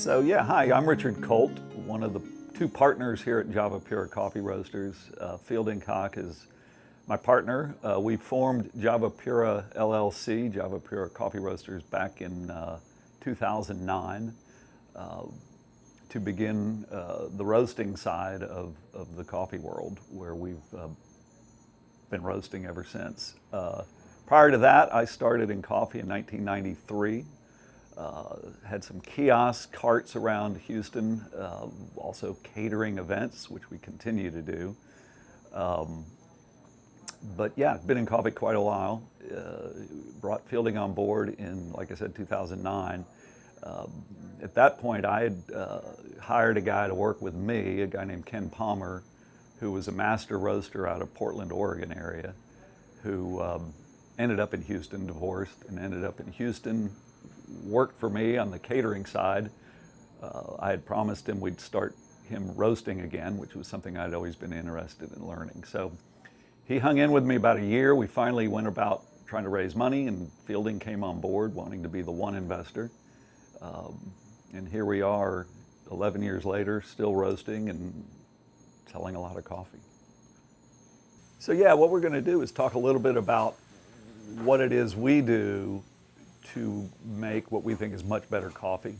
So yeah, hi, I'm Richard Colt, one of the two partners here at Java Pura Coffee Roasters. Fielding Koch is my partner. We formed Java Pura LLC, Java Pura Coffee Roasters, back in 2009 to begin the roasting side of the coffee world, where we've been roasting ever since. Prior to that, I started in coffee in 1993. Had some kiosk carts around Houston, also catering events, which we continue to do. But yeah, been in coffee quite a while. Brought Fielding on board in, like I said, 2009. At that point, I had hired a guy to work with me, a guy named Ken Palmer, who was a master roaster out of Portland, Oregon area, who ended up in Houston, divorced, and ended up in Houston, worked for me on the catering side. I had promised him we'd start him roasting again, which was something I'd always been interested in learning. So he hung in with me about a year. We finally went about trying to raise money, and Fielding came on board, wanting to be the one investor. And here we are, 11 years later, still roasting and selling a lot of coffee. So yeah, what we're going to do is talk a little bit about what it is we do to make what we think is much better coffee.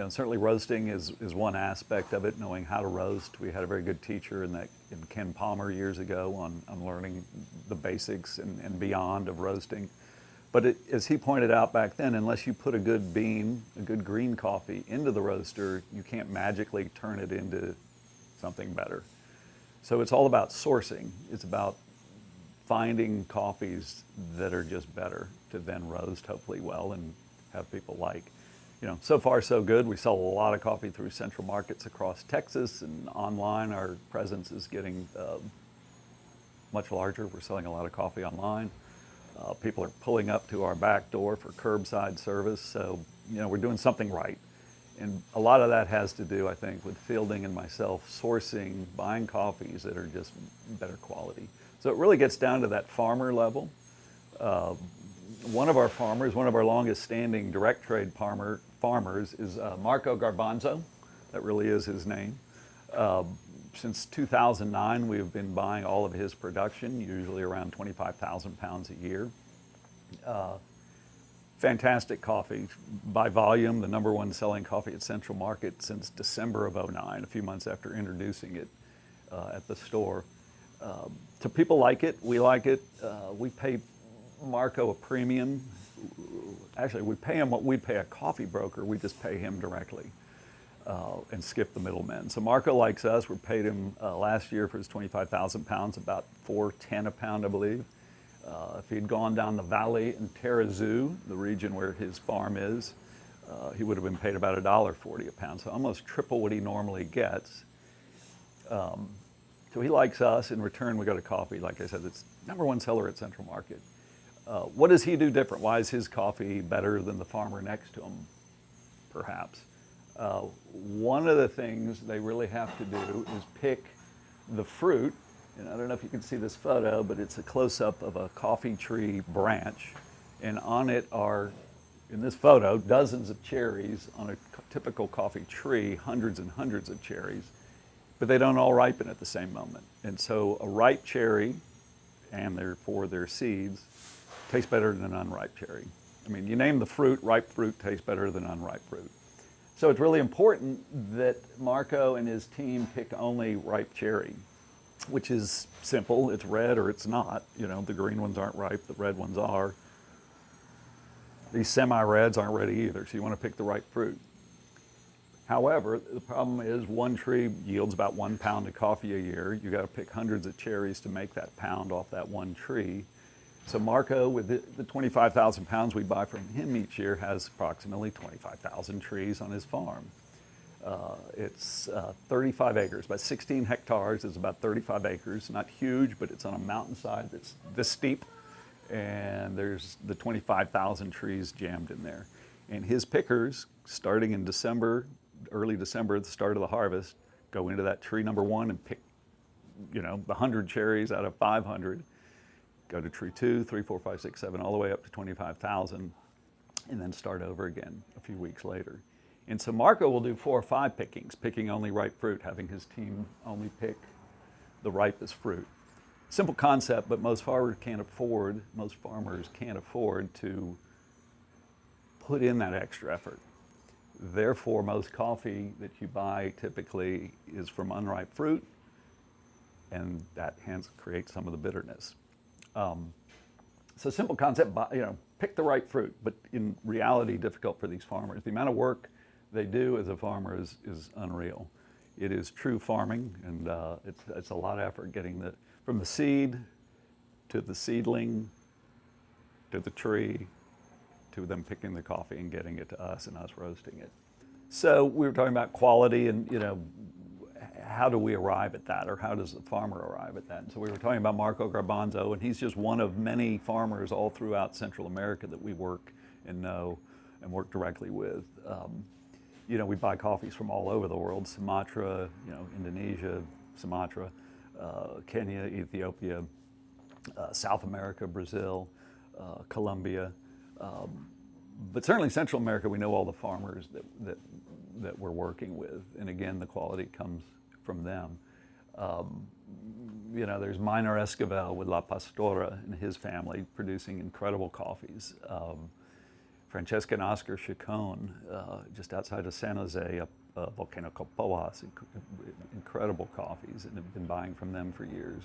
Certainly roasting is one aspect of it, knowing how to roast. We had a very good teacher in Ken Palmer years ago on learning the basics and beyond of roasting. But as he pointed out back then, unless you put a good bean, a good green coffee into the roaster, you can't magically turn it into something better. So it's all about sourcing. It's about finding coffees that are just better to then roast, hopefully well, and have people like. So far so good. We sell a lot of coffee through central markets across Texas, and online our presence is getting much larger. We're selling a lot of coffee online. People are pulling up to our back door for curbside service, so we're doing something right. And a lot of that has to do, I think, with Fielding and myself sourcing, buying coffees that are just better quality. So it really gets down to that farmer level. One of our farmers, one of our longest standing direct trade farmers is Marco Garbanzo. That really is his name. Since 2009, we've been buying all of his production, usually around 25,000 pounds a year. Fantastic coffee. By volume, the number one selling coffee at Central Market since December of '09, a few months after introducing it at the store. So people like it, we like it. We pay Marco a premium. Actually, we pay him what we pay a coffee broker, we just pay him directly and skip the middlemen. So Marco likes us. We paid him last year for his 25,000 pounds, about $4.10 a pound, I believe. If he'd gone down the valley in Terrazoo, the region where his farm is, he would have been paid about $1.40 a pound, so almost triple what he normally gets. So he likes us. In return, we got a coffee. Like I said, it's number one seller at Central Market. What does he do different? Why is his coffee better than the farmer next to him, perhaps? One of the things they really have to do is pick the fruit. And I don't know if you can see this photo, but it's a close-up of a coffee tree branch. And on it are, in this photo, dozens of cherries on a typical coffee tree, hundreds and hundreds of cherries. But they don't all ripen at the same moment. And so a ripe cherry, and therefore their seeds, taste better than an unripe cherry. I mean, you name the fruit, ripe fruit tastes better than unripe fruit. So it's really important that Marco and his team pick only ripe cherry, which is simple. It's red or it's not. The green ones aren't ripe, the red ones are. These semi-reds aren't ready either, so you want to pick the right fruit. However, the problem is one tree yields about 1 pound of coffee a year. You got to pick hundreds of cherries to make that pound off that one tree. So Marco, with the 25,000 pounds we buy from him each year, has approximately 25,000 trees on his farm. It's 35 acres, about 16 hectares is about 35 acres. Not huge, but it's on a mountainside that's this steep, and there's the 25,000 trees jammed in there. And his pickers, starting in December, early December, at the start of the harvest, go into that tree number one and pick, the 100 cherries out of 500. Go to tree 2, 3, 4, 5, 6, 7, all the way up to 25,000, and then start over again a few weeks later. And so Marco will do 4 or 5 pickings, picking only ripe fruit, having his team only pick the ripest fruit. Simple concept, but most farmers can't afford to put in that extra effort. Therefore, most coffee that you buy typically is from unripe fruit, and that hence creates some of the bitterness. So simple concept, pick the right fruit, but in reality, difficult for these farmers. The amount of work they do as a farmer is unreal. It is true farming, and it's a lot of effort getting from the seed to the seedling to the tree to them picking the coffee and getting it to us and us roasting it. So we were talking about quality and how do we arrive at that, or how does the farmer arrive at that? And so we were talking about Marco Garbanzo, and he's just one of many farmers all throughout Central America that we work and know and work directly with. We buy coffees from all over the world: Sumatra, Indonesia, Sumatra, Kenya, Ethiopia, South America, Brazil, Colombia. But certainly Central America, we know all the farmers that we're working with, and again, the quality comes from them. There's Minor Esquivel with La Pastora and his family producing incredible coffees. Francesca and Oscar Chacon, just outside of San Jose, Volcano Copoas, incredible coffees, and have been buying from them for years.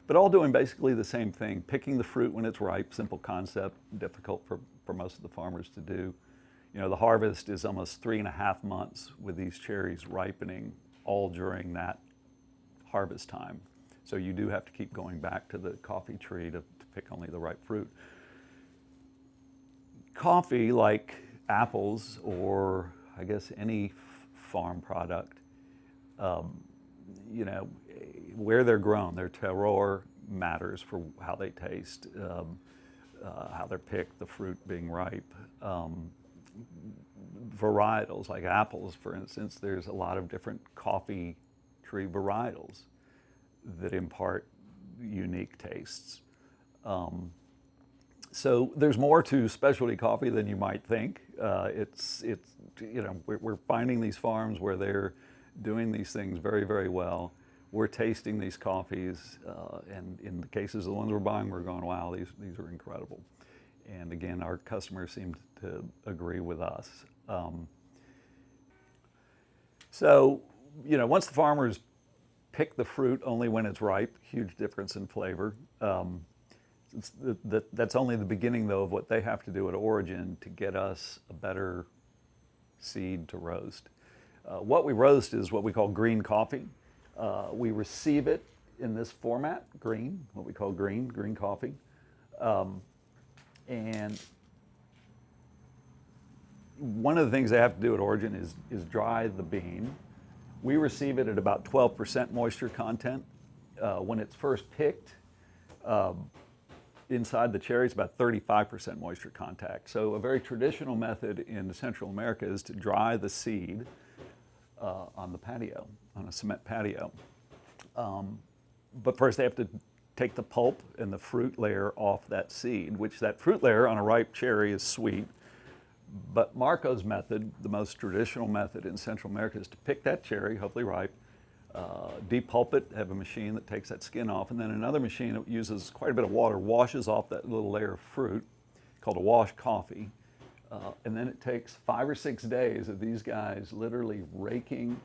But all doing basically the same thing, picking the fruit when it's ripe, simple concept, difficult for most of the farmers to do. The harvest is almost 3.5 months with these cherries ripening all during that harvest time. So you do have to keep going back to the coffee tree to pick only the ripe fruit. Coffee, like apples or I guess any farm product, where they're grown, their terroir matters for how they taste, how they're picked, the fruit being ripe. Varietals, like apples, for instance, there's a lot of different coffee tree varietals that impart unique tastes. So there's more to specialty coffee than you might think. We're finding these farms where they're doing these things very, very well. We're tasting these coffees, and in the cases of the ones we're buying, we're going, wow, these are incredible. And again, our customers seem to agree with us. Once the farmers pick the fruit only when it's ripe, huge difference in flavor. That's only the beginning, though, of what they have to do at origin to get us a better seed to roast. What we roast is what we call green coffee. We receive it in this format, green, what we call green coffee. And one of the things they have to do at origin is dry the bean. We receive it at about 12% moisture content. When it's first picked, inside the cherry, it's about 35% moisture contact. So a very traditional method in Central America is to dry the seed on the patio, on a cement patio. But first they have to take the pulp and the fruit layer off that seed, which that fruit layer on a ripe cherry is sweet. But Marco's method, the most traditional method in Central America, is to pick that cherry, hopefully ripe, depulp it, have a machine that takes that skin off, and then another machine that uses quite a bit of water, washes off that little layer of fruit, called a wash coffee. And then it takes 5 or 6 days of these guys literally raking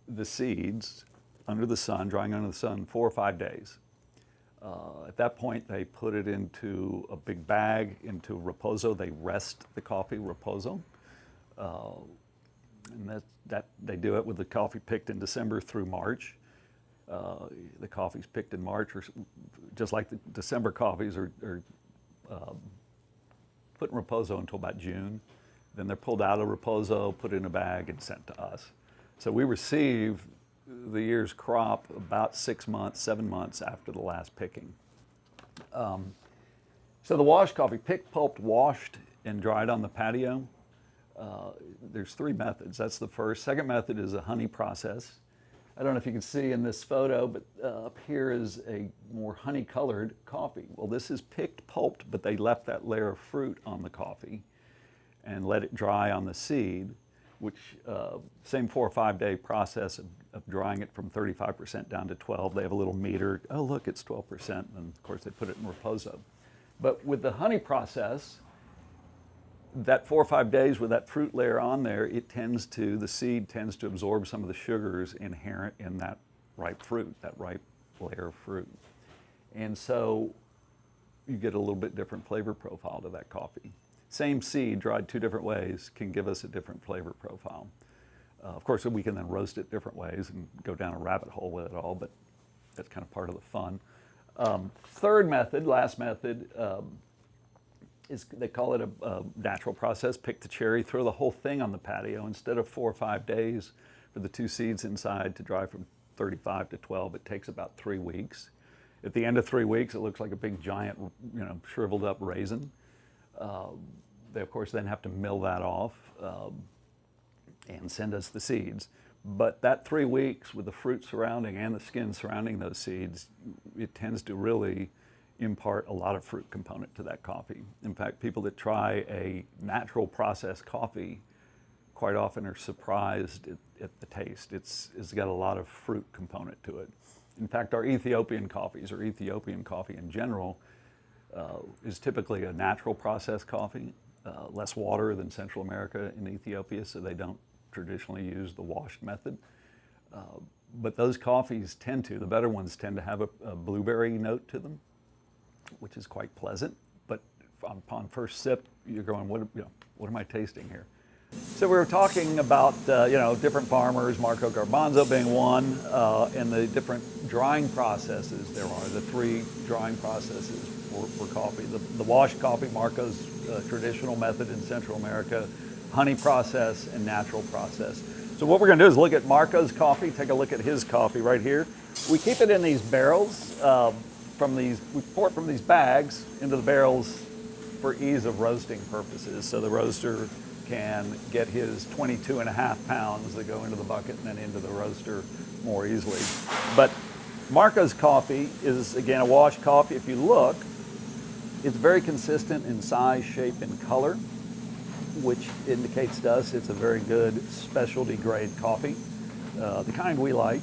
the seeds under the sun, drying under the sun, 4 or 5 days. At that point, they put it into a big bag, into reposo. They rest the coffee, reposo. And that they do it with the coffee picked in December through March. The coffees picked in March, or just like the December coffees, are put in reposo until about June. Then they're pulled out of reposo, put in a bag, and sent to us. So we receive the year's crop about 6 months, 7 months after the last picking. So the wash coffee, picked, pulped, washed, and dried on the patio. There's 3 methods. That's the first. Second method is a honey process. I don't know if you can see in this photo, but up here is a more honey-colored coffee. Well, this is picked, pulped, but they left that layer of fruit on the coffee and let it dry on the seed. which same 4 or 5 day process of drying it from 35% down to 12. They have a little meter. Oh, look, it's 12%. And of course, they put it in reposo. But with the honey process, that 4 or 5 days with that fruit layer on there, the seed tends to absorb some of the sugars inherent in that ripe fruit, that ripe layer of fruit. And so you get a little bit different flavor profile to that coffee. Same seed dried 2 different ways can give us a different flavor profile. Of course, we can then roast it different ways and go down a rabbit hole with it all, but that's kind of part of the fun. Third method, last method, they call it a natural process. Pick the cherry, throw the whole thing on the patio. Instead of 4 or 5 days for the 2 seeds inside to dry from 35 to 12, it takes about 3 weeks. At the end of 3 weeks, it looks like a big giant, shriveled up raisin. They of course then have to mill that off and send us the seeds. But that 3 weeks with the fruit surrounding and the skin surrounding those seeds, it tends to really impart a lot of fruit component to that coffee. In fact, people that try a natural process coffee quite often are surprised at the taste. It's got a lot of fruit component to it. In fact, our Ethiopian coffees, or Ethiopian coffee in general, is typically a natural process coffee, less water than Central America and Ethiopia, so they don't traditionally use the washed method. But those coffees the better ones tend to have a blueberry note to them, which is quite pleasant. But upon first sip, you're going, what am I tasting here? So we were talking about different farmers, Marco Garbanzo being one, and the different drying processes there are, the 3 drying processes for coffee. The washed coffee, Marco's traditional method in Central America, honey process, and natural process. So what we're going to do is look at Marco's coffee, take a look at his coffee right here. We keep it in these barrels, we pour it from these bags into the barrels for ease of roasting purposes, so the roaster can get his 22.5 pounds that go into the bucket and then into the roaster more easily. But Marco's coffee is, again, a washed coffee. If you look, it's very consistent in size, shape, and color, which indicates to us it's a very good specialty grade coffee, the kind we like.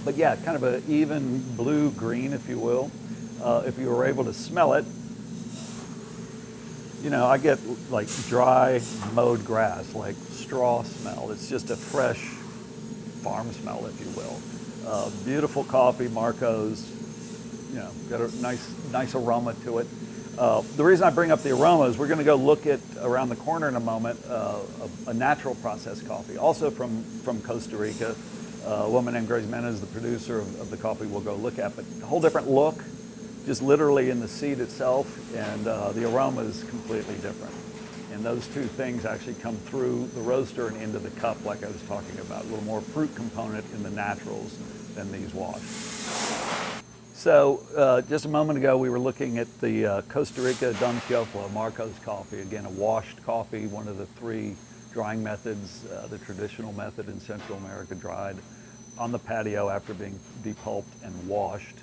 But yeah, kind of an even blue-green, if you will. If you were able to smell it, I get like dry mowed grass, like straw smell. It's just a fresh farm smell, if you will. Beautiful coffee, Marco's, got a nice aroma to it. The reason I bring up the aroma is we're going to go look at, around the corner in a moment, a natural process coffee, also from Costa Rica. A woman named Grace Menez, the producer of the coffee, we'll go look at, but a whole different look, just literally in the seed itself, and the aroma is completely different. And those 2 things actually come through the roaster and into the cup, like I was talking about. A little more fruit component in the naturals than these washed. So just a moment ago, we were looking at the Costa Rica Don Teofilo, Marco's coffee. Again, a washed coffee, one of the 3 drying methods, the traditional method in Central America, dried on the patio after being depulped and washed.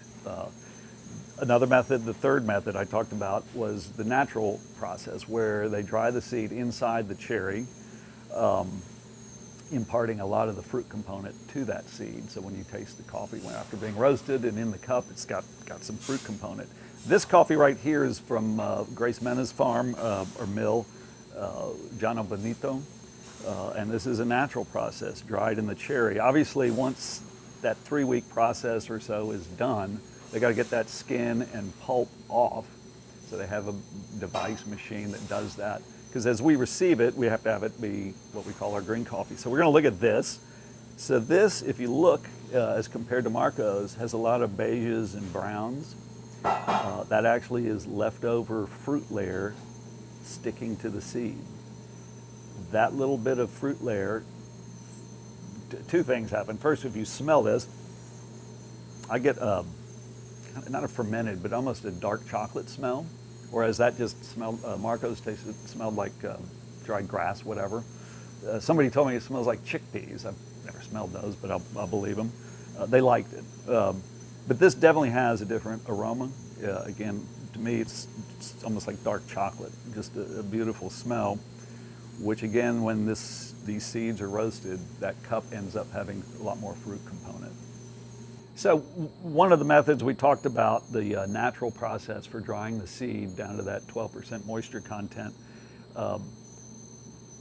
Another method, the 3rd method I talked about, was the natural process, where they dry the seed inside the cherry, imparting a lot of the fruit component to that seed. So when you taste the coffee after being roasted and in the cup, it's got some fruit component. This coffee right here is from Grace Menez farm or mill, Llano Bonito, and this is a natural process, dried in the cherry. Obviously, once that 3-week process or so is done, they got to get that skin and pulp off. So they have a device machine that does that. Because as we receive it, we have to have it be what we call our green coffee. So we're going to look at this. So this, if you look, as compared to Marco's, has a lot of beiges and browns. That actually is leftover fruit layer sticking to the seed. That little bit of fruit layer, 2 things happen. First, if you smell this, I get not a fermented, but almost a dark chocolate smell, whereas that just smelled, Marco's smelled like dried grass, whatever. Somebody told me it smells like chickpeas. I've never smelled those, but I'll believe them. They liked it. But this definitely has a different aroma. Again, to me, it's almost like dark chocolate, just a beautiful smell. which again, when these seeds are roasted, that cup ends up having a lot more fruit component. So one of the methods we talked about, the natural process for drying the seed down to that 12% moisture content.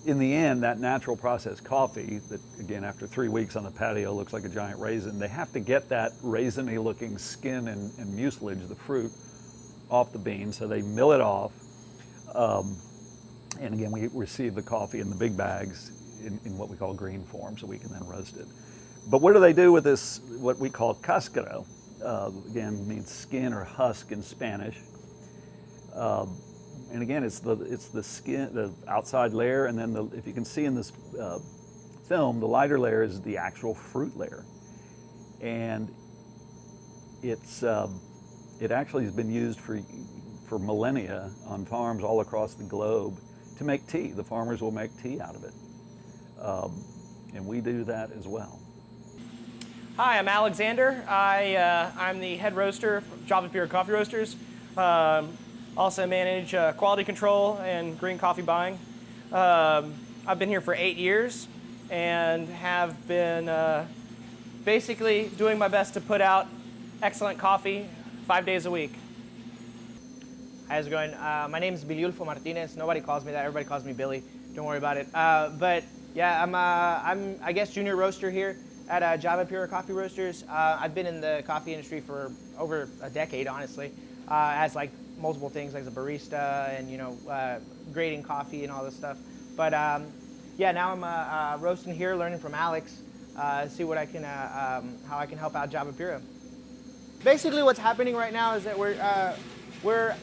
In the end, that natural process coffee that, again, after 3 weeks on the patio looks like a giant raisin, they have to get that raisiny looking skin and mucilage, the fruit, off the bean. So they mill it off. And again, we receive the coffee in the big bags in what we call green form, so we can then roast it. But what do they do with this, what we call cáscara? Again, means skin or husk in Spanish. And again, it's the skin, the outside layer, and then if you can see in this film, the lighter layer is the actual fruit layer. And it actually has been used for millennia on farms all across the globe to make tea. The farmers will make tea out of it. And we do that as well. Hi, I'm Alexander. I'm the head roaster for Java Pura Coffee Roasters. Also manage quality control and green coffee buying. I've been here for 8 years and have been basically doing my best to put out excellent coffee 5 days a week. How's it going? My name is Biliulfo Martinez. Nobody calls me that. Everybody calls me Billy. Don't worry about it. But yeah, I'm I guess junior roaster here at Java Pura Coffee Roasters. I've been in the coffee industry for over a decade, honestly, as like multiple things, like as a barista and grading coffee and all this stuff. But yeah, now I'm roasting here, learning from Alex, see what I can, how I can help out Java Pura. Basically, what's happening right now is that we're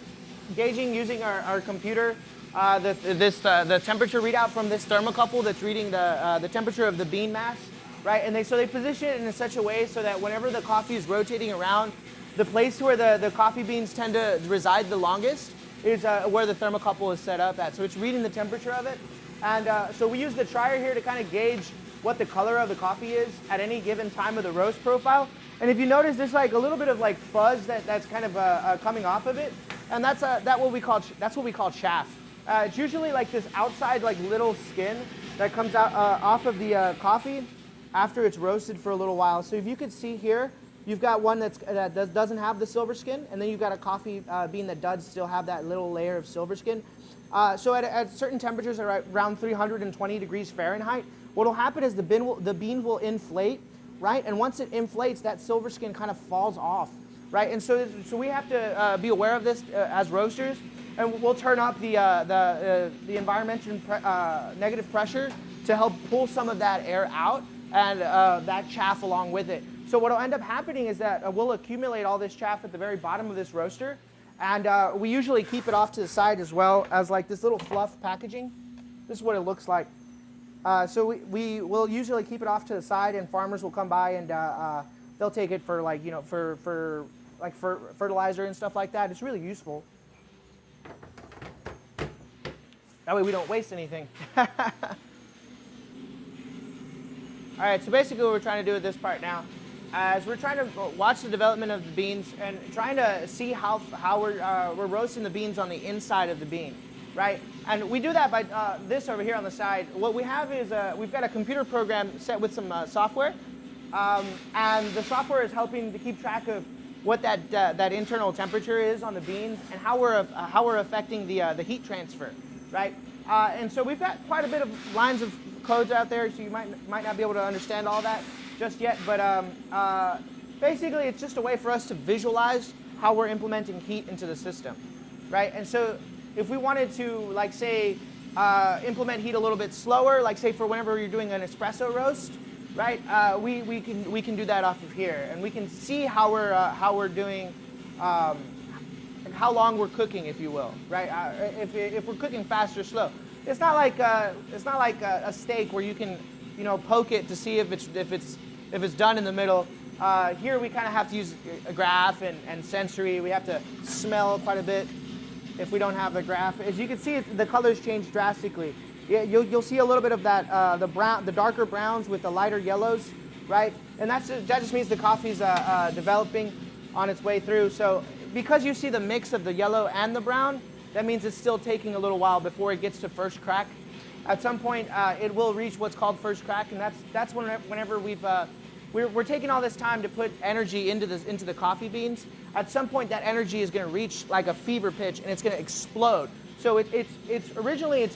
gauging using our computer the temperature readout from this thermocouple that's reading the temperature of the bean mass, right? And so they position it in such a way so that whenever the coffee is rotating around, the place where the coffee beans tend to reside the longest is where the thermocouple is set up at. So it's reading the temperature of it. And so we use the trier here to kind of gauge what the color of the coffee is at any given time of the roast profile. And if you notice, there's like a little bit of like fuzz that's kind of coming off of it. And that's what we call chaff. It's usually like this outside like little skin that comes out off of the coffee after it's roasted for a little while. So if you could see here, you've got one that doesn't have the silver skin, and then you've got a coffee bean that does still have that little layer of silver skin. So at certain temperatures, around 320 degrees Fahrenheit, what will happen is the bean will inflate, right? And once it inflates, that silver skin kind of falls off, right? And so we have to be aware of this as roasters, and we'll turn up the environmental negative pressure to help pull some of that air out and that chaff along with it. So what will end up happening is that we'll accumulate all this chaff at the very bottom of this roaster, and we usually keep it off to the side as well as like this little fluff packaging. This is what it looks like. So we will usually keep it off to the side, and farmers will come by and they'll take it for like for fertilizer and stuff like that. It's really useful. That way we don't waste anything. All right, so basically what we're trying to do with this part now is we're trying to watch the development of the beans and trying to see how we're roasting the beans on the inside of the bean, right? And we do that by this over here on the side. What we have is we've got a computer program set with some software, and the software is helping to keep track of what that internal temperature is on the beans and how we're affecting the heat transfer, right? And so we've got quite a bit of lines of codes out there, so you might not be able to understand all that just yet, but basically it's just a way for us to visualize how we're implementing heat into the system, right? And so if we wanted to, like, say, implement heat a little bit slower, like say for whenever you're doing an espresso roast, right? We can do that off of here, and we can see how we're doing, and how long we're cooking, if you will, right? If we're cooking fast or slow, it's not like a steak where you can, poke it to see if it's done in the middle. Here we kind of have to use a graph and sensory. We have to smell quite a bit if we don't have the graph. As you can see, the colors change drastically. You'll see a little bit of that the darker browns with the lighter yellows, right? And that just means the coffee's developing on its way through. So because you see the mix of the yellow and the brown, that means it's still taking a little while before it gets to first crack. At some point, it will reach what's called first crack, and that's whenever we're taking all this time to put energy into the coffee beans. At some point, that energy is going to reach like a fever pitch, and it's going to explode. So it's originally it's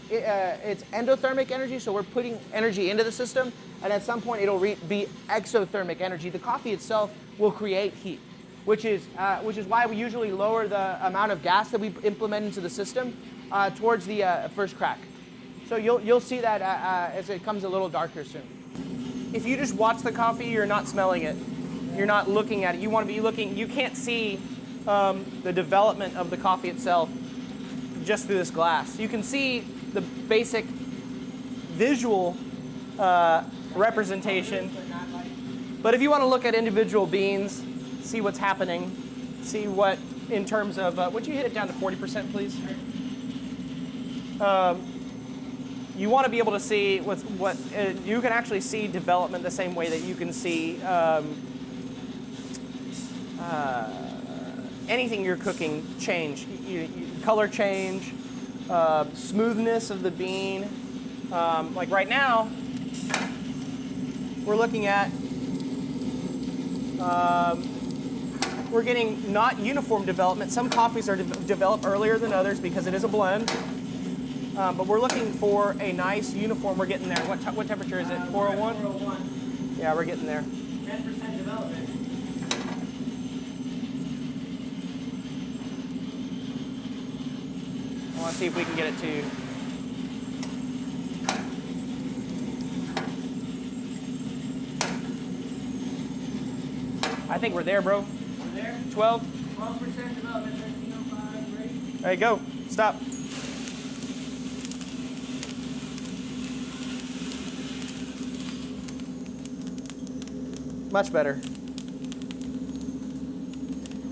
endothermic energy, so we're putting energy into the system, and at some point it'll be exothermic energy. The coffee itself will create heat, which is why we usually lower the amount of gas that we implement into the system towards the first crack. So you'll see that as it comes a little darker soon. If you just watch the coffee, you're not smelling it. You're not looking at it. You want to be looking. You can't see the development of the coffee itself just through this glass. You can see the basic visual representation. But if you want to look at individual beans, see what's happening, see what in terms of, would you hit it down to 40%, please? You want to be able to see what you can actually see development the same way that you can see anything you're cooking change. Color change, smoothness of the bean. Like right now, we're looking at, we're getting not uniform development. Some coffees are developed earlier than others because it is a blend. But we're looking for a nice uniform. We're getting there. What temperature is it? 401? 401. Yeah, we're getting there. 10% development. I want to see if we can get it to. I think we're there, bro. We're there? 12. 12% development, 1305, ready? There you go. Stop. Much better.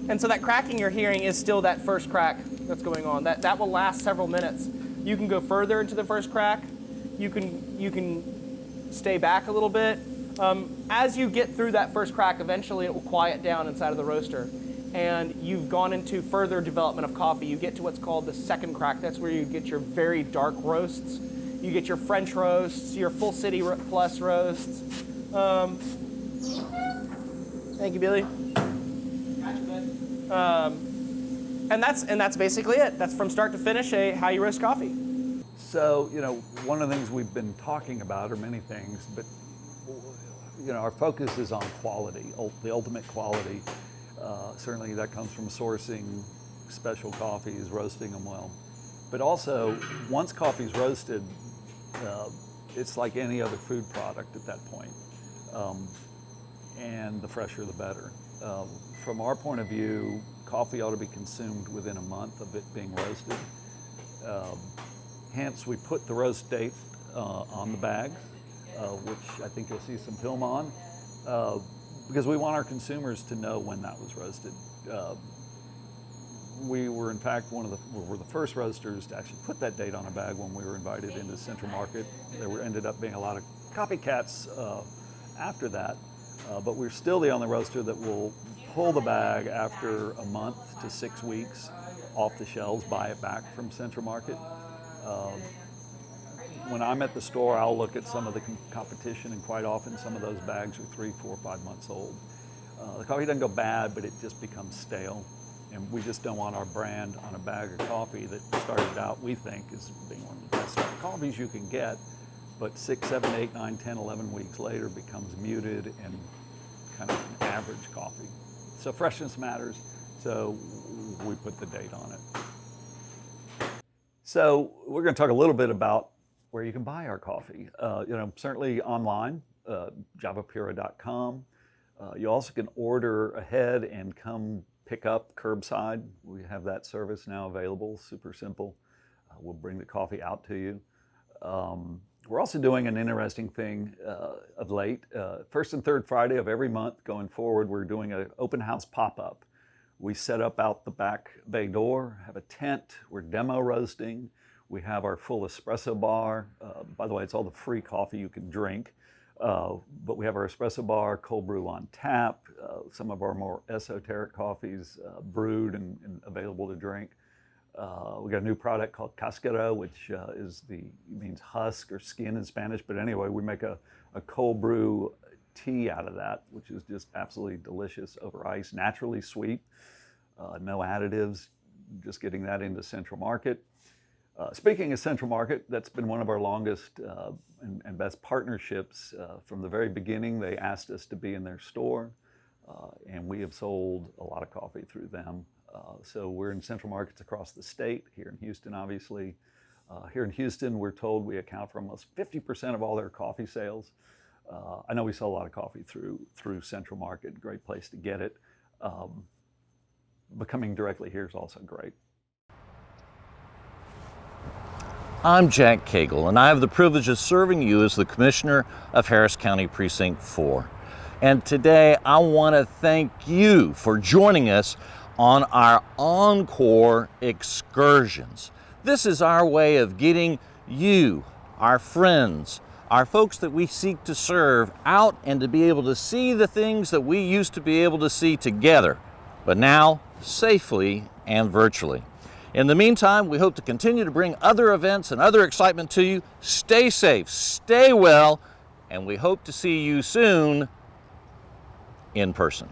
And so that cracking you're hearing is still that first crack that's going on. That will last several minutes. You can go further into the first crack. You can stay back a little bit. As you get through that first crack, eventually it will quiet down inside of the roaster. And you've gone into further development of coffee. You get to what's called the second crack. That's where you get your very dark roasts. You get your French roasts, your full city plus roasts. Thank you, Billy. And that's basically it. That's from start to finish how you roast coffee. So, one of the things we've been talking about are many things, but our focus is on quality, the ultimate quality. Certainly that comes from sourcing special coffees, roasting them well. But also, once coffee's roasted, it's like any other food product at that point. And the fresher, the better. From our point of view, coffee ought to be consumed within a month of it being roasted. Hence, we put the roast date on the bag, which I think you'll see some film on, because we want our consumers to know when that was roasted. We were, in fact, we're the first roasters to actually put that date on a bag when we were invited into Central Market. There ended up being a lot of copycats after that. But we're still the only roaster that will pull the bag after a month to 6 weeks off the shelves, buy it back from Central Market. When I'm at the store, I'll look at some of the competition, and quite often some of those bags are 3, 4, 5 months old. The coffee doesn't go bad, but it just becomes stale. And we just don't want our brand on a bag of coffee that started out, we think, as being one of the best coffees you can get, but 6, 7, 8, 9, 10, 11 weeks later becomes muted and kind of an average coffee. So freshness matters, so we put the date on it. So we're going to talk a little bit about where you can buy our coffee. Certainly online, javapura.com. You also can order ahead and come pick up curbside. We have that service now available, super simple. We'll bring the coffee out to you. We're also doing an interesting thing of late. First and third Friday of every month going forward, we're doing an open house pop-up. We set up out the back bay door, have a tent, we're demo roasting. We have our full espresso bar. By the way, it's all the free coffee you can drink. But we have our espresso bar, cold brew on tap, some of our more esoteric coffees brewed and available to drink. We got a new product called cascara, which means husk or skin in Spanish. But anyway, we make a cold brew tea out of that, which is just absolutely delicious over ice, naturally sweet, no additives. Just getting that into Central Market. Speaking of Central Market, that's been one of our longest and best partnerships. From the very beginning, they asked us to be in their store, and we have sold a lot of coffee through them. So we're in Central Markets across the state, here in Houston, obviously. Here in Houston, we're told we account for almost 50% of all their coffee sales. I know we sell a lot of coffee through Central Market, great place to get it. But coming directly here is also great. I'm Jack Cagle, and I have the privilege of serving you as the Commissioner of Harris County Precinct 4. And today I want to thank you for joining us on our Encore Excursions. This is our way of getting you, our friends, our folks that we seek to serve, out and to be able to see the things that we used to be able to see together, but now safely and virtually. In the meantime, we hope to continue to bring other events and other excitement to you. Stay safe, stay well, and we hope to see you soon in person.